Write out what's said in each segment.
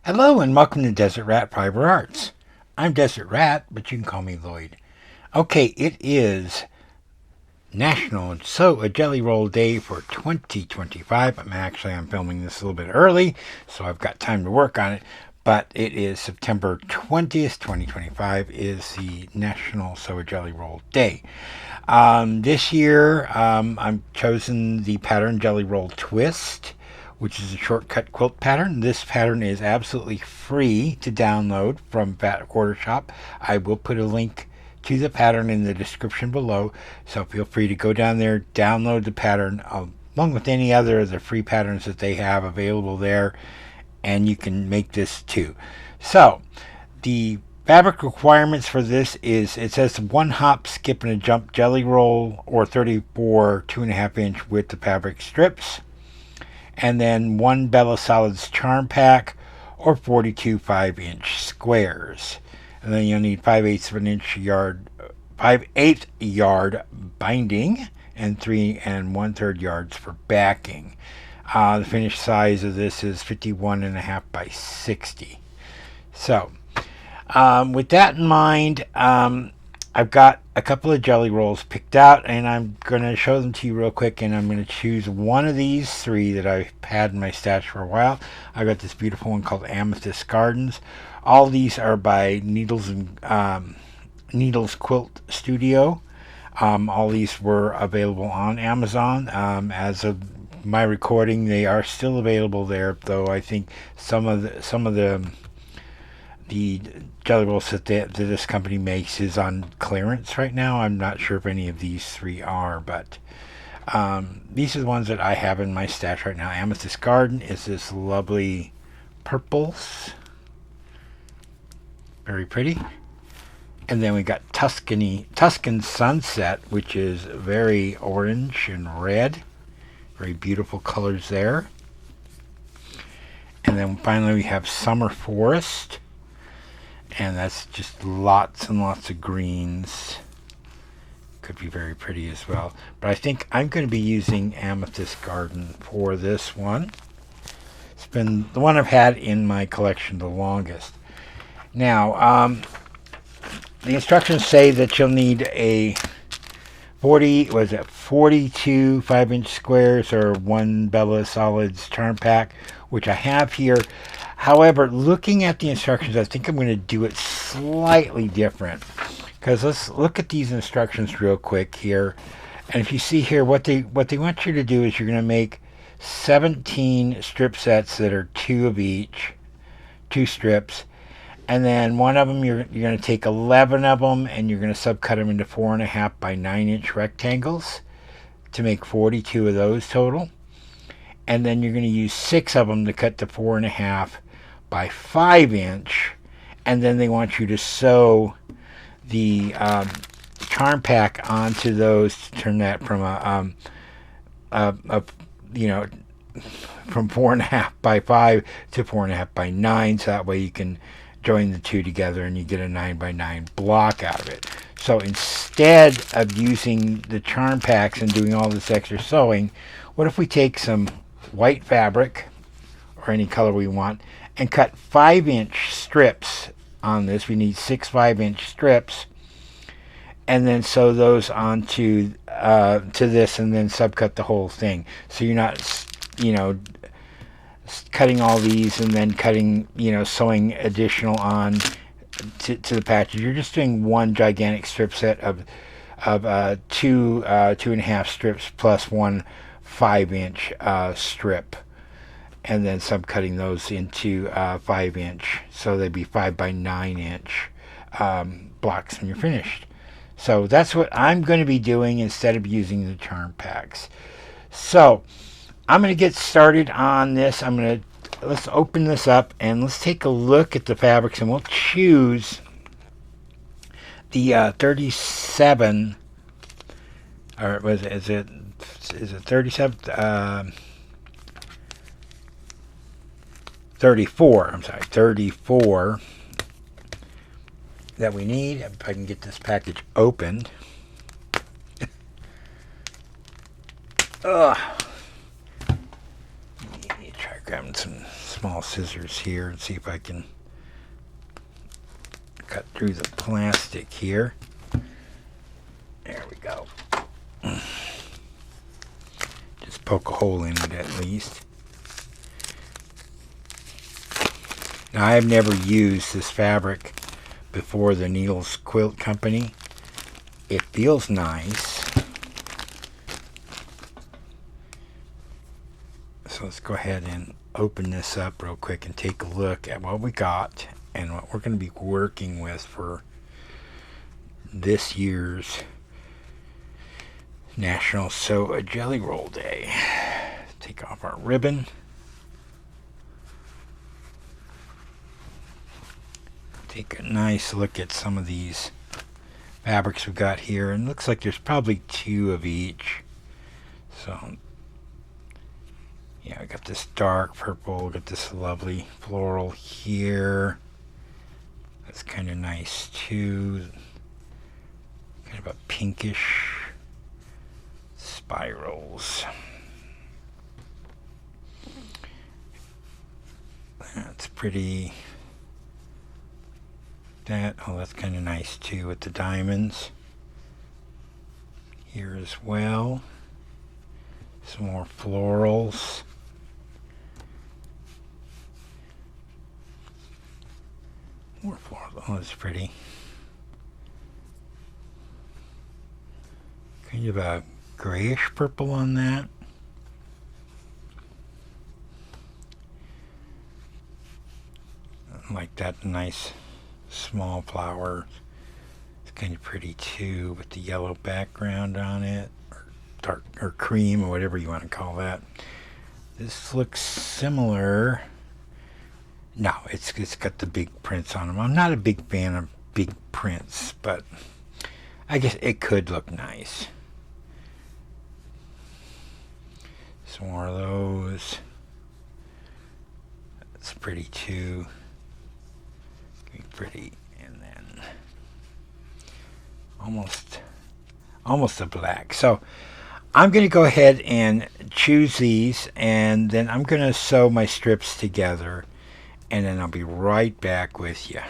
Hello and welcome to Desert Rat Fiber Arts. I'm Desert Rat, but you can call me Lloyd. Okay, it is National Sew a Jelly Roll Day for 2025. I'm filming this a little bit early, so I've got time to work on it. But it is September 20th, 2025 is the National Sew a Jelly Roll Day. This year, I've chosen the pattern Jelly Roll Twist, which is a shortcut quilt pattern. This pattern is absolutely free to download from Fat Quarter Shop. I will put a link to the pattern in the description below, so feel free to go down there, download the pattern along with any other of the free patterns that they have available there, and you can make this too. So, the fabric requirements for this is it says one hop, skip, and a jump jelly roll or 34 2.5-inch width of fabric strips, and then one Bella Solids charm pack or 42 5-inch squares. And then you'll need 5/8 yard binding and 3 1/3 yards for backing. The finished size of this is 51.5 by 60. So, with that in mind, I've got a couple of jelly rolls picked out, and I'm going to show them to you real quick, and I'm going to choose one of these three that I've had in my stash for a while. I've got this beautiful one called Amethyst Gardens. All these are by Needles Quilt Studio. All these were available on Amazon. As of my recording, they are still available there, though I think some of the jelly rolls that this company makes is on clearance right now. I'm not sure if any of these three are, but these are the ones that I have in my stash right now. Amethyst Garden is this lovely purples, very pretty. And then we got Tuscan Sunset, which is very orange and red, very beautiful colors there. And then finally we have Summer Forest, and that's just lots and lots of greens. Could be very pretty as well, but I think I'm going to be using Amethyst Garden for this one. It's been the one I've had in my collection the longest. Now, the instructions say that you'll need a 42 5-inch squares or one Bella Solids charm pack, which I have here. However, looking at the instructions, I think I'm going to do it slightly different. Because let's look at these instructions real quick here. And if you see here, what they want you to do is you're going to make 17 strip sets that are 2 of each, 2 strips. And then one of them, you're going to take 11 of them and you're going to subcut them into 4.5 by 9-inch rectangles to make 42 of those total. And then you're going to use 6 of them to cut to 4.5 by 5-inch. And then they want you to sew the charm pack onto those to turn that from from 4.5 by 5 to 4.5 by 9. So that way you can join the two together and you get a 9 by 9 block out of it. So instead of using the charm packs and doing all this extra sewing, what if we take some white fabric or any color we want and cut 5-inch strips on this? We need 6 5-inch strips, and then sew those onto to this, and then subcut the whole thing. So you're not, cutting all these and then cutting, sewing additional on to the patches. You're just doing one gigantic strip set of 2.5 strips plus one 5-inch strip, and then subcutting those into 5-inch, so they'd be 5 by 9-inch blocks when you're finished. So that's what I'm going to be doing instead of using the charm packs. So I'm going to get started on this. Let's open this up and let's take a look at the fabrics, and we'll choose the 37, or is it 37? 34, I'm sorry, 34 that we need. If I can get this package opened. Ugh. Try grabbing some small scissors here and see if I can cut through the plastic here. There we go. Just poke a hole in it at least. Now, I've never used this fabric before, the Needles Quilt Company. It feels nice. So let's go ahead and open this up real quick and take a look at what we got and what we're going to be working with for this year's National Sew a Jellyroll Day. Take off our ribbon. Take a nice look at some of these fabrics we've got here, and it looks like there's probably 2 of each. So yeah, I got this dark purple, got this lovely floral here. That's kind of nice too. Kind of a pinkish spirals. That's pretty. That's kind of nice too with the diamonds here as well. Some more florals. More florals. Oh, that's pretty. Kind of a grayish purple on that. Like that nice small flower. It's kind of pretty too with the yellow background on it, or dark or cream or whatever you want to call that. This looks similar. No, it's got the big prints on them. I'm not a big fan of big prints, but I guess it could look nice. Some more of those. That's pretty too. Pretty, and then almost a black. So I'm going to go ahead and choose these, and then I'm going to sew my strips together, and then I'll be right back with you.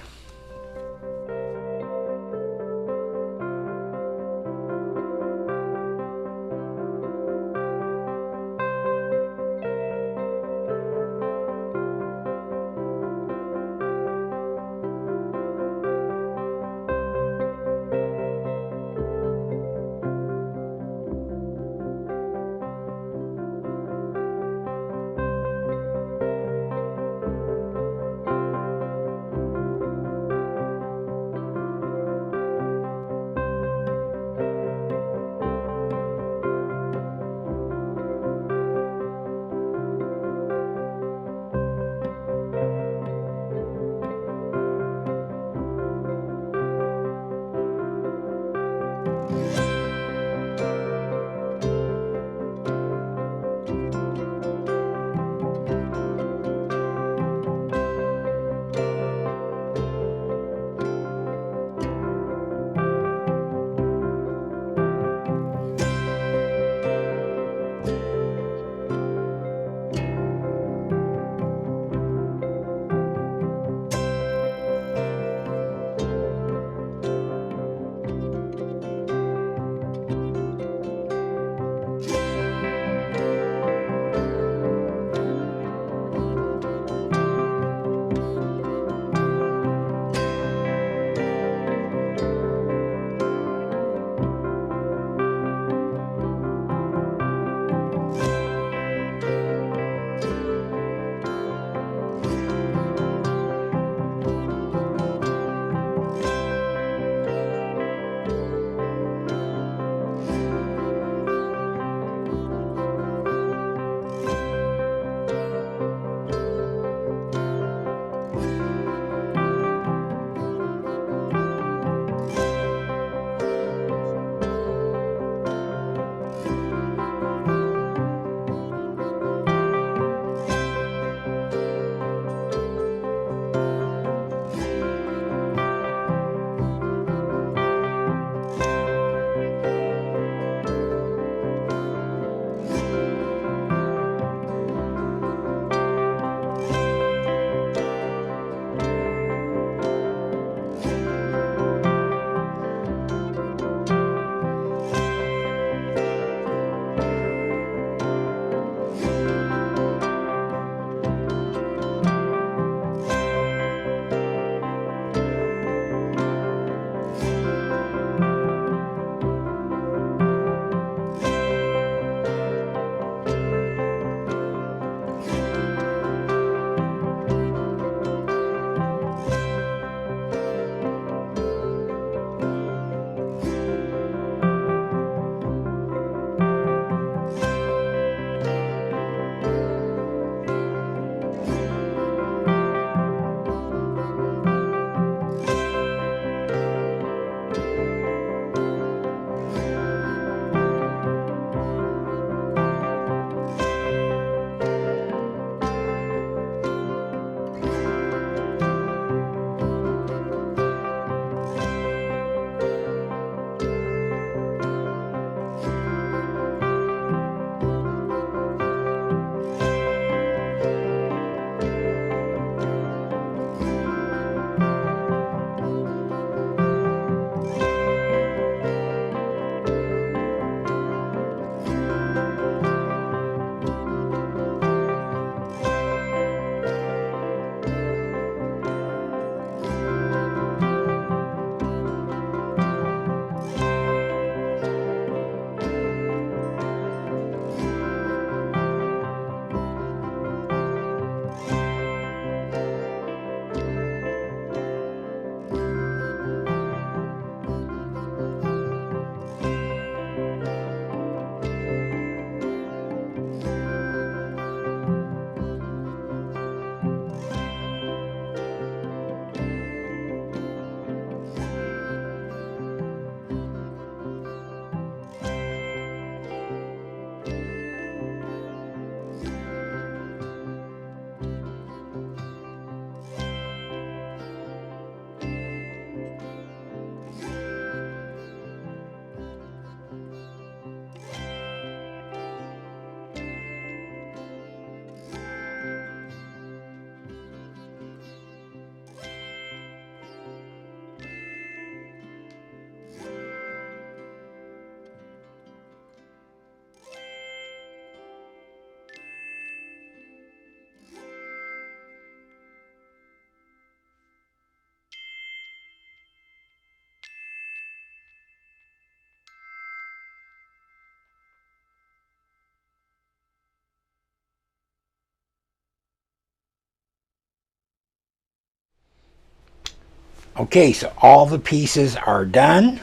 Okay, so all the pieces are done.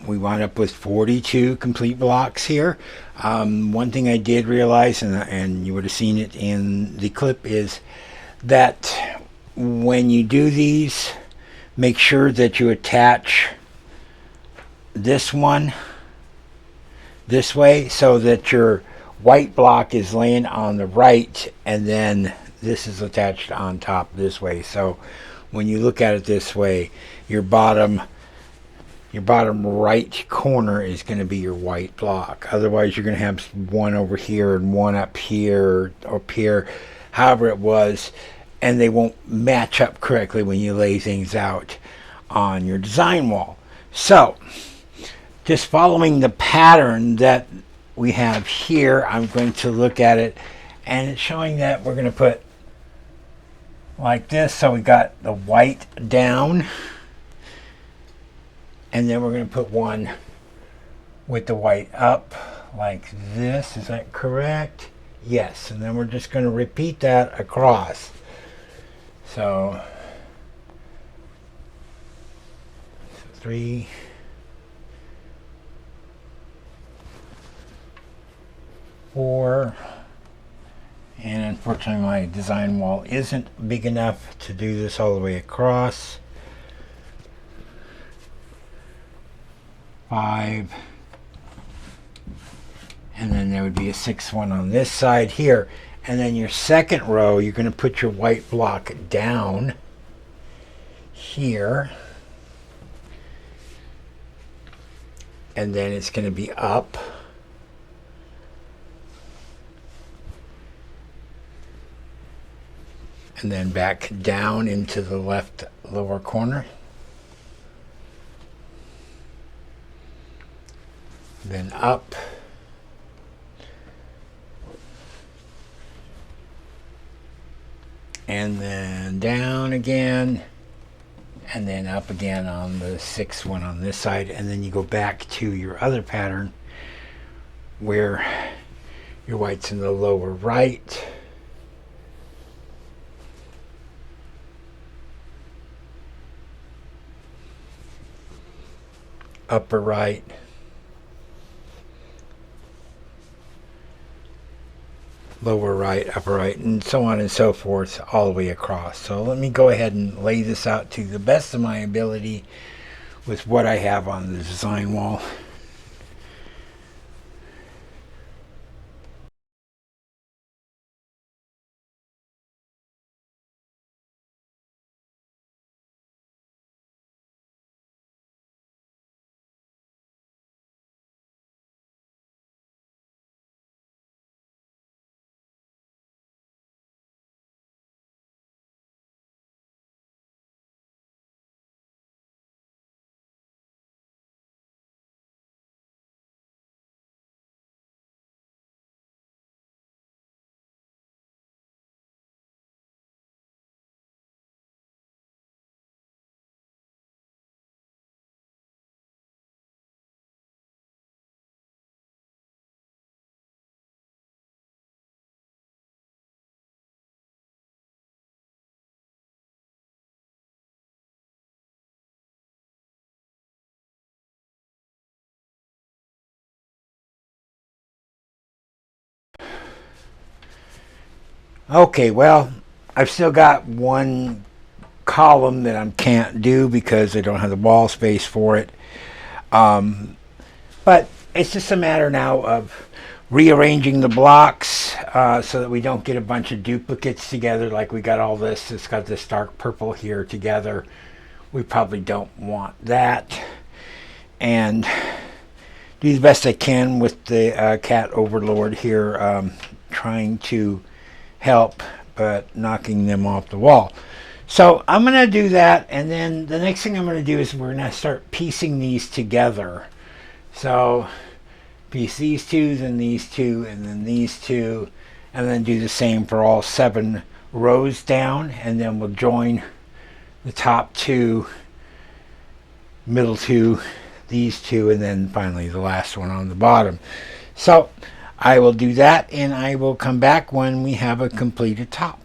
We wound up with 42 complete blocks here. One thing I did realize, and you would have seen it in the clip, is that when you do these, make sure that you attach this one this way so that your white block is laying on the right, and then this is attached on top this way. So when you look at it this way, your bottom right corner is going to be your white block. Otherwise, you're going to have one over here and one up here, however it was, and they won't match up correctly when you lay things out on your design wall. So, just following the pattern that we have here, I'm going to look at it, and it's showing that we're going to put like this. So we got the white down, and then we're going to put one with the white up like this. Is that correct? Yes. And then we're just going to repeat that across. So 3, 4, and unfortunately my design wall isn't big enough to do this all the way across. 5, and then there would be a 6th one on this side here. And then your second row, you're going to put your white block down here, and then it's going to be up, and then back down into the left lower corner, then up, and then down again, and then up again on the 6th one on this side. And then you go back to your other pattern where your white's in the lower right, upper right, lower right, upper right, and so on and so forth all the way across. So let me go ahead and lay this out to the best of my ability with what I have on the design wall. Okay, well, I've still got one column that I can't do because I don't have the wall space for it. But it's just a matter now of rearranging the blocks so that we don't get a bunch of duplicates together. Like we got all this, it's got this dark purple here together. We probably don't want that. And do the best I can with the cat overlord here, trying to help, but knocking them off the wall. So I'm going to do that, and then the next thing I'm going to do is we're going to start piecing these together. So piece these two, then these two, and then these two, and then do the same for all 7 rows down, and then we'll join the top 2, middle 2, these 2, and then finally the last one on the bottom. So I will do that, and I will come back when we have a completed top.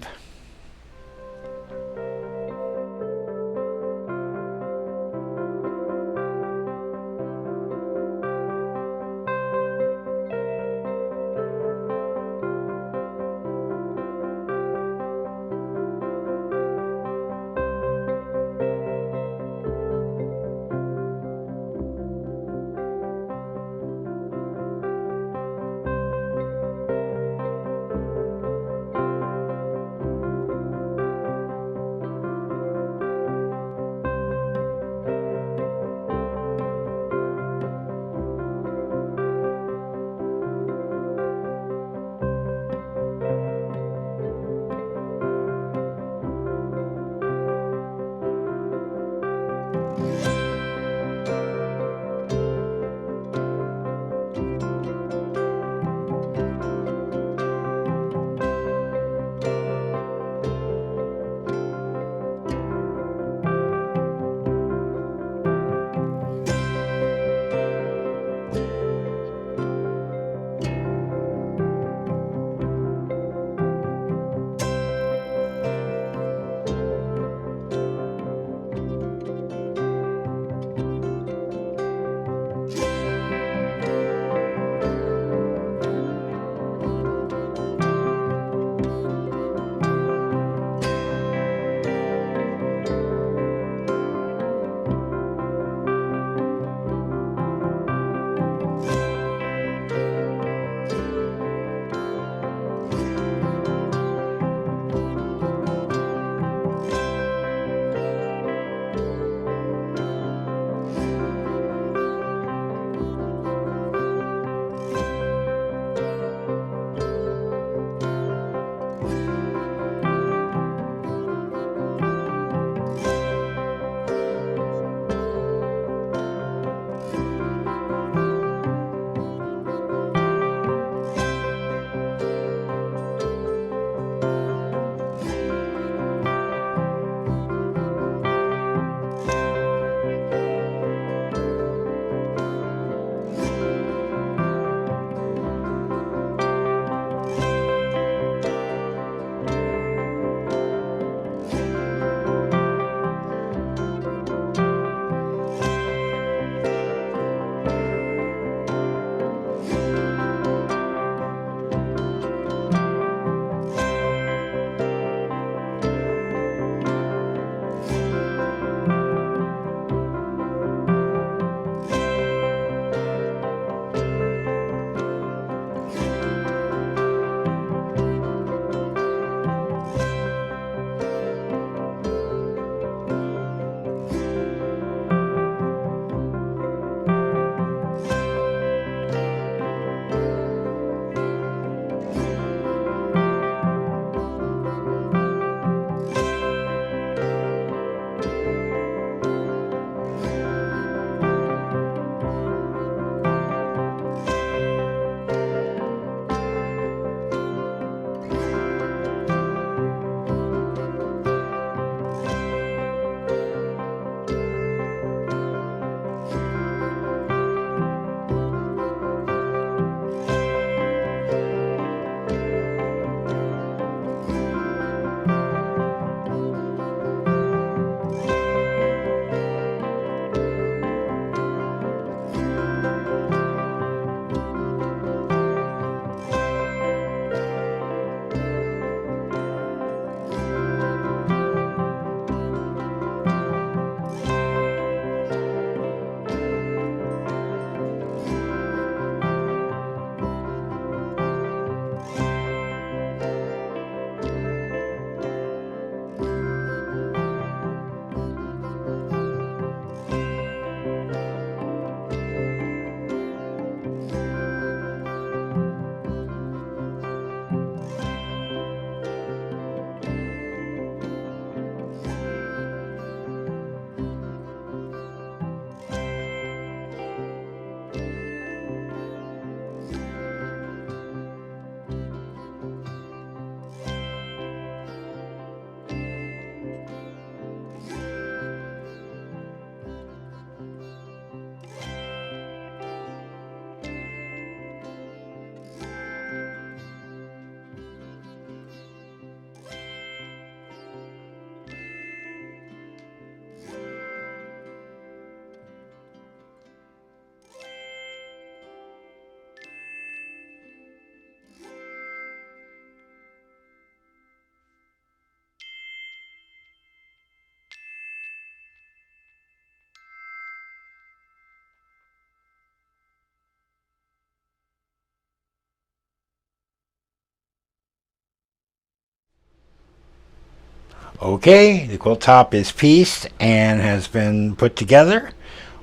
Okay, the quilt top is pieced and has been put together.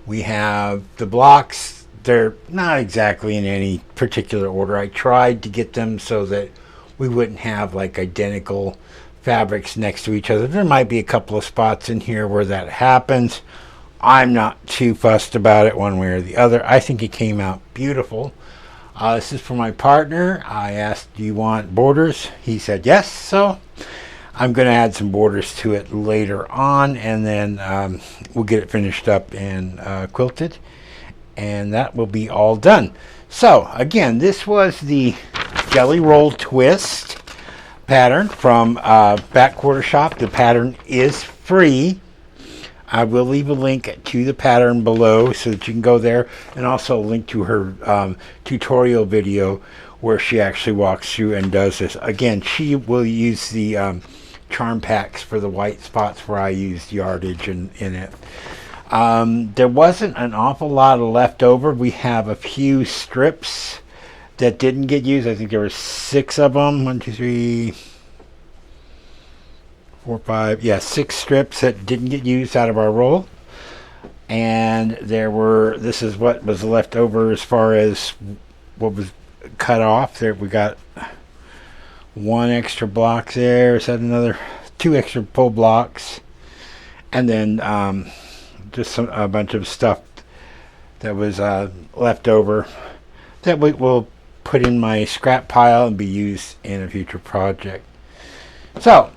We have the blocks. They're not exactly in any particular order. I tried to get them so that we wouldn't have like identical fabrics next to each other. There might be a couple of spots in here where that happens. I'm not too fussed about it one way or the other. I think it came out beautiful. This is for my partner. I asked, do you want borders? He said yes, so I'm going to add some borders to it later on, and then we'll get it finished up and quilted, and that will be all done. So again, this was the Jellyroll twist pattern from Back Quarter Shop. The pattern is free. I will leave a link to the pattern below so that you can go there, and also a link to her tutorial video where she actually walks through and does this. Again, she will use the charm packs for the white spots where I used yardage in it. There wasn't an awful lot left over. We have a few strips that didn't get used. I think there were 6 of them. 1, 2, 3, 4, 5. Yeah, 6 strips that didn't get used out of our roll. And this is what was left over as far as what was cut off. There we got 1 extra block there. Is that another 2 extra pull blocks? And then just a bunch of stuff that was left over that we will put in my scrap pile and be used in a future project. So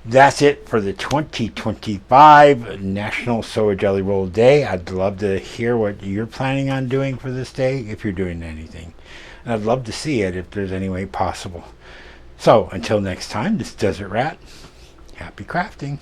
that's it for the 2025 National Sew a Jellyroll Day. I'd love to hear what you're planning on doing for this day, if you're doing anything. And I'd love to see it if there's any way possible. So until next time, this Desert Rat, happy crafting.